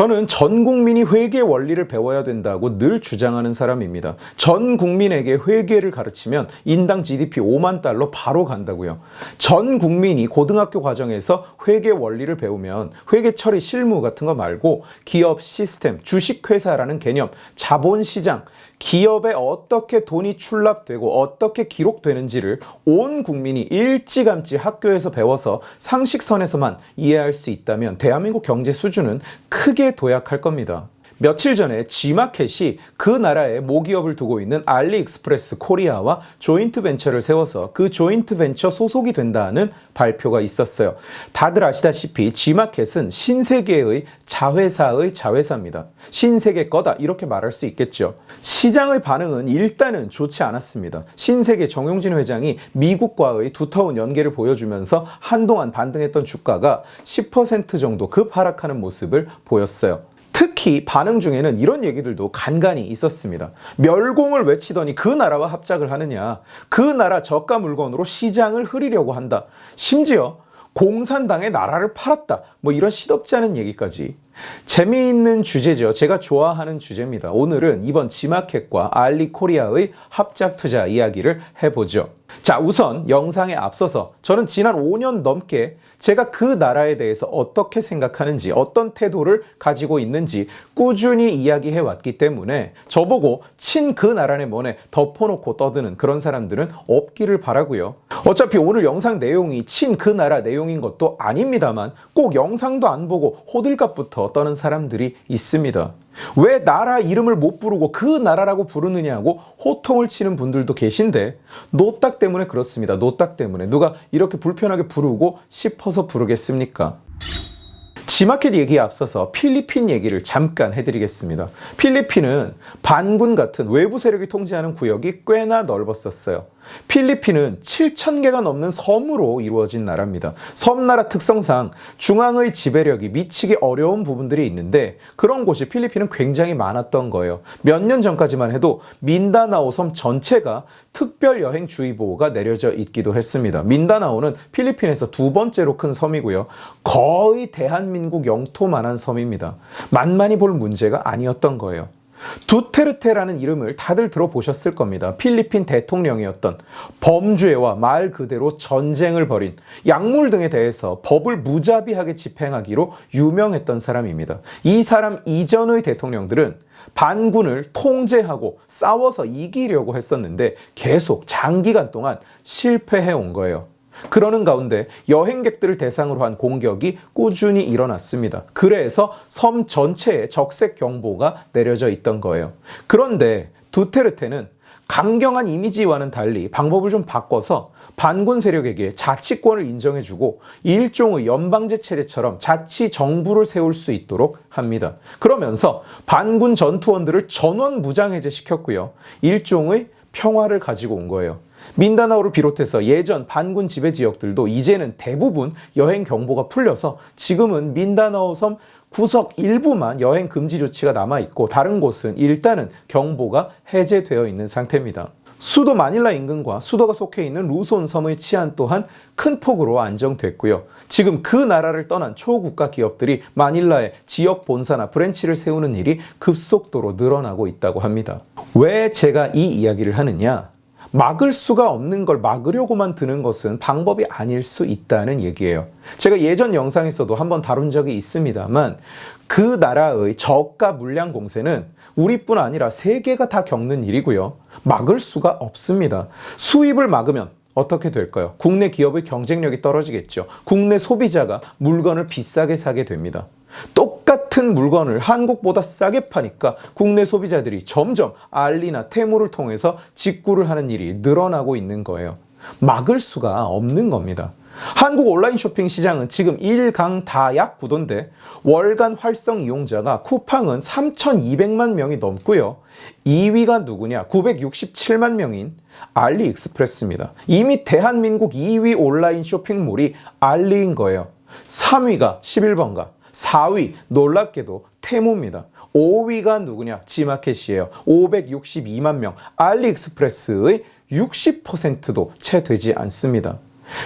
저는 전 국민이 회계 원리를 배워야 된다고 늘 주장하는 사람입니다. 전 국민에게 회계를 가르치면 인당 GDP 5만 달러 바로 간다고요. 전 국민이 고등학교 과정에서 회계 원리를 배우면 회계 처리 실무 같은 거 말고 기업 시스템, 주식회사라는 개념, 자본시장, 기업에 어떻게 돈이 출납되고 어떻게 기록되는지를 온 국민이 일찌감치 학교에서 배워서 상식선에서만 이해할 수 있다면 대한민국 경제 수준은 크게 도약할 겁니다. 며칠 전에 G마켓이 그 나라에 모기업을 두고 있는 알리익스프레스 코리아와 조인트 벤처를 세워서 그 조인트 벤처 소속이 된다는 발표가 있었어요. 다들 아시다시피 G마켓은 신세계의 자회사의 자회사입니다. 신세계 거다 이렇게 말할 수 있겠죠. 시장의 반응은 일단은 좋지 않았습니다. 신세계 정용진 회장이 미국과의 두터운 연계를 보여주면서 한동안 반등했던 주가가 10% 정도 급 하락하는 모습을 보였어요. 특히 반응 중에는 이런 얘기들도 간간히 있었습니다. 멸공을 외치더니 그 나라와 합작을 하느냐. 그 나라 저가 물건으로 시장을 흐리려고 한다. 심지어 공산당의 나라를 팔았다. 뭐 이런 시덥지 않은 얘기까지. 재미있는 주제죠. 제가 좋아하는 주제입니다. 오늘은 이번 G마켓과 알리코리아의 합작 투자 이야기를 해보죠. 자, 우선 영상에 앞서서 저는 지난 5년 넘게 제가 그 나라에 대해서 어떻게 생각하는지, 어떤 태도를 가지고 있는지 꾸준히 이야기해 왔기 때문에 저보고 친 그 나라네 뭐네 덮어놓고 떠드는 그런 사람들은 없기를 바라고요. 어차피 오늘 영상 내용이 친 그 나라 내용인 것도 아닙니다만 꼭 영상도 안 보고 호들갑부터 떠는 사람들이 있습니다. 왜 나라 이름을 못 부르고 그 나라라고 부르느냐고 호통을 치는 분들도 계신데 노딱 때문에 그렇습니다. 노딱 때문에 누가 이렇게 불편하게 부르고 싶어서 부르겠습니까? G마켓 얘기에 앞서서 필리핀 얘기를 잠깐 해드리겠습니다. 필리핀은 반군 같은 외부 세력이 통제하는 구역이 꽤나 넓었었어요. 필리핀은 7,000개가 넘는 섬으로 이루어진 나라입니다. 섬나라 특성상 중앙의 지배력이 미치기 어려운 부분들이 있는데 그런 곳이 필리핀은 굉장히 많았던 거예요. 몇 년 전까지만 해도 민다나오 섬 전체가 특별 여행 주의보호가 내려져 있기도 했습니다. 민다나오는 필리핀에서 두 번째로 큰 섬이고요. 거의 대한민국 영토만한 섬입니다. 만만히 볼 문제가 아니었던 거예요. 두테르테라는 이름을 다들 들어보셨을 겁니다. 필리핀 대통령이었던 범죄와 말 그대로 전쟁을 벌인 약물 등에 대해서 법을 무자비하게 집행하기로 유명했던 사람입니다. 이 사람 이전의 대통령들은 반군을 통제하고 싸워서 이기려고 했었는데 계속 장기간 동안 실패해 온 거예요. 그러는 가운데 여행객들을 대상으로 한 공격이 꾸준히 일어났습니다. 그래서 섬 전체에 적색 경보가 내려져 있던 거예요. 그런데 두테르테는 강경한 이미지와는 달리 방법을 좀 바꿔서 반군 세력에게 자치권을 인정해주고 일종의 연방제 체제처럼 자치 정부를 세울 수 있도록 합니다. 그러면서 반군 전투원들을 전원 무장해제시켰고요. 일종의 평화를 가지고 온 거예요. 민다나오를 비롯해서 예전 반군 지배 지역들도 이제는 대부분 여행 경보가 풀려서 지금은 민다나오 섬 구석 일부만 여행 금지 조치가 남아있고 다른 곳은 일단은 경보가 해제되어 있는 상태입니다. 수도 마닐라 인근과 수도가 속해 있는 루손 섬의 치안 또한 큰 폭으로 안정됐고요. 지금 그 나라를 떠난 초국가 기업들이 마닐라에 지역 본사나 브랜치를 세우는 일이 급속도로 늘어나고 있다고 합니다. 왜 제가 이 이야기를 하느냐? 막을 수가 없는 걸 막으려고만 드는 것은 방법이 아닐 수 있다는 얘기예요. 제가 예전 영상에서도 한번 다룬 적이 있습니다만 그 나라의 저가 물량 공세는 우리뿐 아니라 세계가 다 겪는 일이고요. 막을 수가 없습니다. 수입을 막으면 어떻게 될까요? 국내 기업의 경쟁력이 떨어지겠죠. 국내 소비자가 물건을 비싸게 사게 됩니다. 똑같은 물건을 한국보다 싸게 파니까 국내 소비자들이 점점 알리나 테무를 통해서 직구를 하는 일이 늘어나고 있는 거예요. 막을 수가 없는 겁니다. 한국 온라인 쇼핑 시장은 지금 일강다약 구도인데 월간 활성 이용자가 쿠팡은 3,200만 명이 넘고요. 2위가 누구냐? 967만 명인 알리익스프레스입니다. 이미 대한민국 2위 온라인 쇼핑몰이 알리인 거예요. 3위가 11번가. 4위 놀랍게도 테무입니다. 5위가 누구냐? G마켓이에요. 562만 명. 알리익스프레스의 60%도 채 되지 않습니다.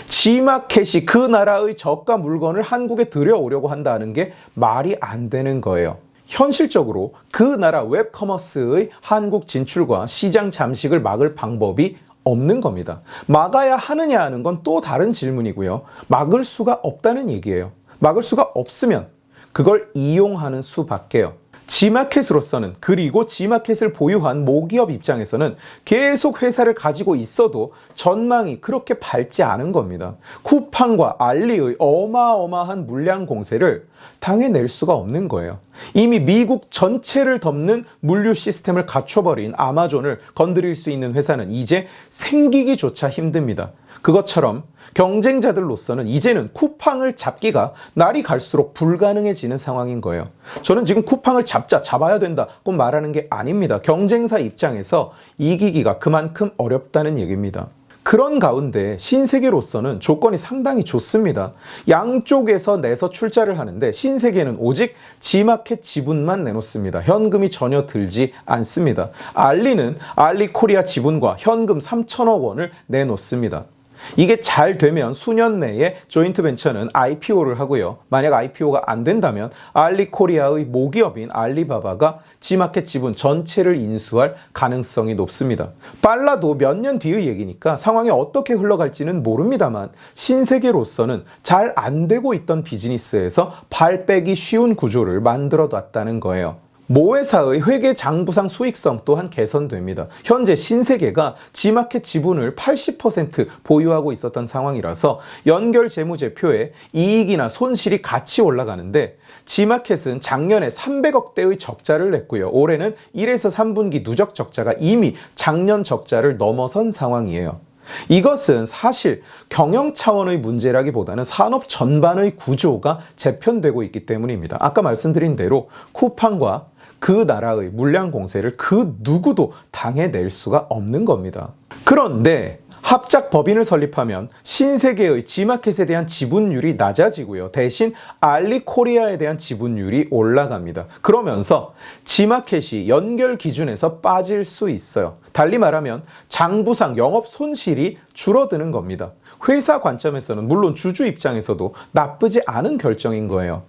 G마켓이 그 나라의 저가 물건을 한국에 들여오려고 한다는 게 말이 안 되는 거예요. 현실적으로 그 나라 웹커머스의 한국 진출과 시장 잠식을 막을 방법이 없는 겁니다. 막아야 하느냐 하는 건 또 다른 질문이고요. 막을 수가 없다는 얘기예요. 막을 수가 없으면 그걸 이용하는 수밖에요. G마켓으로서는, 그리고 G마켓을 보유한 모기업 입장에서는 계속 회사를 가지고 있어도 전망이 그렇게 밝지 않은 겁니다. 쿠팡과 알리의 어마어마한 물량 공세를 당해낼 수가 없는 거예요. 이미 미국 전체를 덮는 물류 시스템을 갖춰버린 아마존을 건드릴 수 있는 회사는 이제 생기기조차 힘듭니다. 그것처럼 경쟁자들로서는 이제는 쿠팡을 잡기가 날이 갈수록 불가능해지는 상황인 거예요. 저는 지금 쿠팡을 잡아야 된다고 말하는 게 아닙니다. 경쟁사 입장에서 이기기가 그만큼 어렵다는 얘기입니다. 그런 가운데 신세계로서는 조건이 상당히 좋습니다. 양쪽에서 내서 출자를 하는데 신세계는 오직 G마켓 지분만 내놓습니다. 현금이 전혀 들지 않습니다. 알리는 알리코리아 지분과 현금 3천억 원을 내놓습니다. 이게 잘 되면 수년 내에 조인트 벤처는 IPO를 하고요. 만약 IPO가 안 된다면 알리코리아의 모기업인 알리바바가 G마켓 지분 전체를 인수할 가능성이 높습니다. 빨라도 몇 년 뒤의 얘기니까 상황이 어떻게 흘러갈지는 모릅니다만 신세계로서는 잘 안 되고 있던 비즈니스에서 발 빼기 쉬운 구조를 만들어 놨다는 거예요. 모 회사의 회계 장부상 수익성 또한 개선됩니다. 현재 신세계가 G마켓 지분을 80% 보유하고 있었던 상황이라서 연결 재무제표에 이익이나 손실이 같이 올라가는데 G마켓은 작년에 300억대의 적자를 냈고요. 올해는 1에서 3분기 누적 적자가 이미 작년 적자를 넘어선 상황이에요. 이것은 사실 경영 차원의 문제라기보다는 산업 전반의 구조가 재편되고 있기 때문입니다. 아까 말씀드린 대로 쿠팡과 그 나라의 물량 공세를 그 누구도 당해낼 수가 없는 겁니다. 그런데 합작 법인을 설립하면 신세계의 G마켓에 대한 지분율이 낮아지고요. 대신 알리코리아에 대한 지분율이 올라갑니다. 그러면서 G마켓이 연결 기준에서 빠질 수 있어요. 달리 말하면 장부상 영업 손실이 줄어드는 겁니다. 회사 관점에서는 물론 주주 입장에서도 나쁘지 않은 결정인 거예요.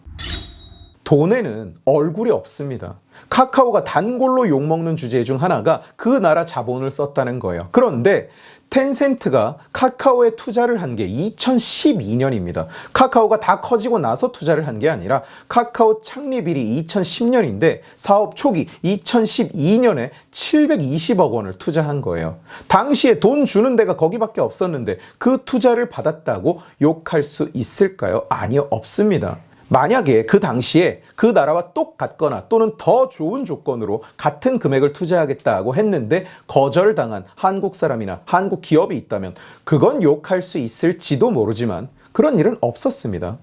돈에는 얼굴이 없습니다. 카카오가 단골로 욕먹는 주제 중 하나가 그 나라 자본을 썼다는 거예요. 그런데 텐센트가 카카오에 투자를 한 게 2012년입니다. 카카오가 다 커지고 나서 투자를 한 게 아니라 카카오 창립일이 2010년인데 사업 초기 2012년에 720억 원을 투자한 거예요. 당시에 돈 주는 데가 거기밖에 없었는데 그 투자를 받았다고 욕할 수 있을까요? 아니요, 없습니다. 만약에 그 당시에 그 나라와 똑같거나 또는 더 좋은 조건으로 같은 금액을 투자하겠다고 했는데 거절당한 한국 사람이나 한국 기업이 있다면 그건 욕할 수 있을지도 모르지만 그런 일은 없었습니다.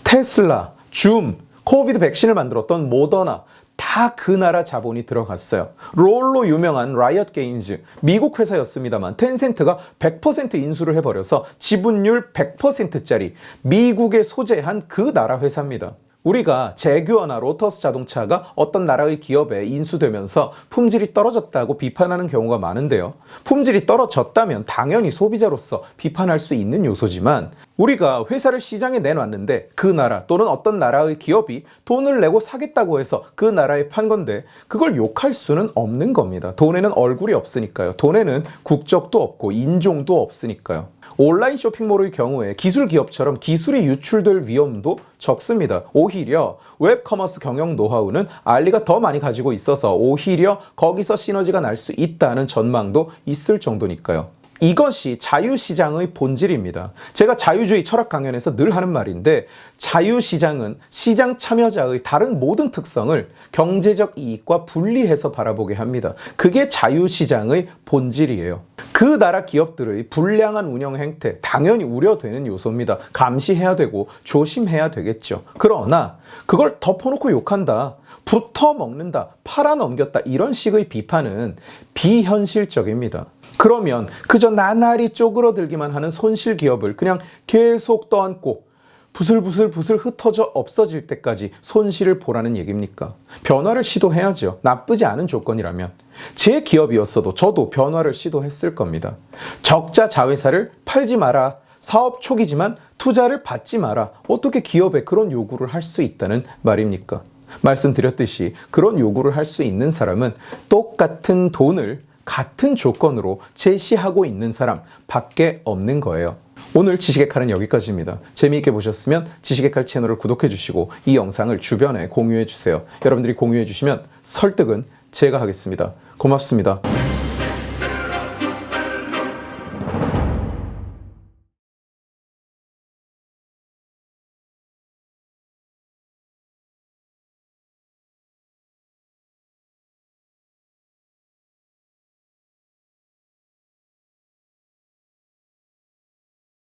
테슬라, 줌, 코비드 백신을 만들었던 모더나 다 그 나라 자본이 들어갔어요. 롤로 유명한 라이엇 게임즈, 미국 회사였습니다만 텐센트가 100% 인수를 해버려서 지분율 100%짜리 미국에 소재한 그 나라 회사입니다. 우리가 제규어나 로터스 자동차가 어떤 나라의 기업에 인수되면서 품질이 떨어졌다고 비판하는 경우가 많은데요. 품질이 떨어졌다면 당연히 소비자로서 비판할 수 있는 요소지만 우리가 회사를 시장에 내놨는데 그 나라 또는 어떤 나라의 기업이 돈을 내고 사겠다고 해서 그 나라에 판 건데 그걸 욕할 수는 없는 겁니다. 돈에는 얼굴이 없으니까요. 돈에는 국적도 없고 인종도 없으니까요. 온라인 쇼핑몰의 경우에 기술 기업처럼 기술이 유출될 위험도 적습니다. 오히려 웹커머스 경영 노하우는 알리가 더 많이 가지고 있어서 오히려 거기서 시너지가 날 수 있다는 전망도 있을 정도니까요. 이것이 자유시장의 본질입니다. 제가 자유주의 철학 강연에서 늘 하는 말인데 자유시장은 시장 참여자의 다른 모든 특성을 경제적 이익과 분리해서 바라보게 합니다. 그게 자유시장의 본질이에요. 그 나라 기업들의 불량한 운영 행태 당연히 우려되는 요소입니다. 감시해야 되고 조심해야 되겠죠. 그러나 그걸 덮어놓고 욕한다, 붙어 먹는다, 팔아넘겼다 이런 식의 비판은 비현실적입니다. 그러면 그저 나날이 쪼그러들기만 하는 손실 기업을 그냥 계속 떠안고 부슬부슬 흩어져 없어질 때까지 손실을 보라는 얘기입니까? 변화를 시도해야죠. 나쁘지 않은 조건이라면. 제 기업이었어도 저도 변화를 시도했을 겁니다. 적자 자회사를 팔지 마라, 사업 초기지만 투자를 받지 마라. 어떻게 기업에 그런 요구를 할 수 있다는 말입니까? 말씀드렸듯이 그런 요구를 할 수 있는 사람은 똑같은 돈을 같은 조건으로 제시하고 있는 사람 밖에 없는 거예요. 오늘 지식의 칼은 여기까지입니다. 재미있게 보셨으면 지식의 칼 채널을 구독해 주시고 이 영상을 주변에 공유해 주세요. 여러분들이 공유해 주시면 설득은 제가 하겠습니다. 고맙습니다.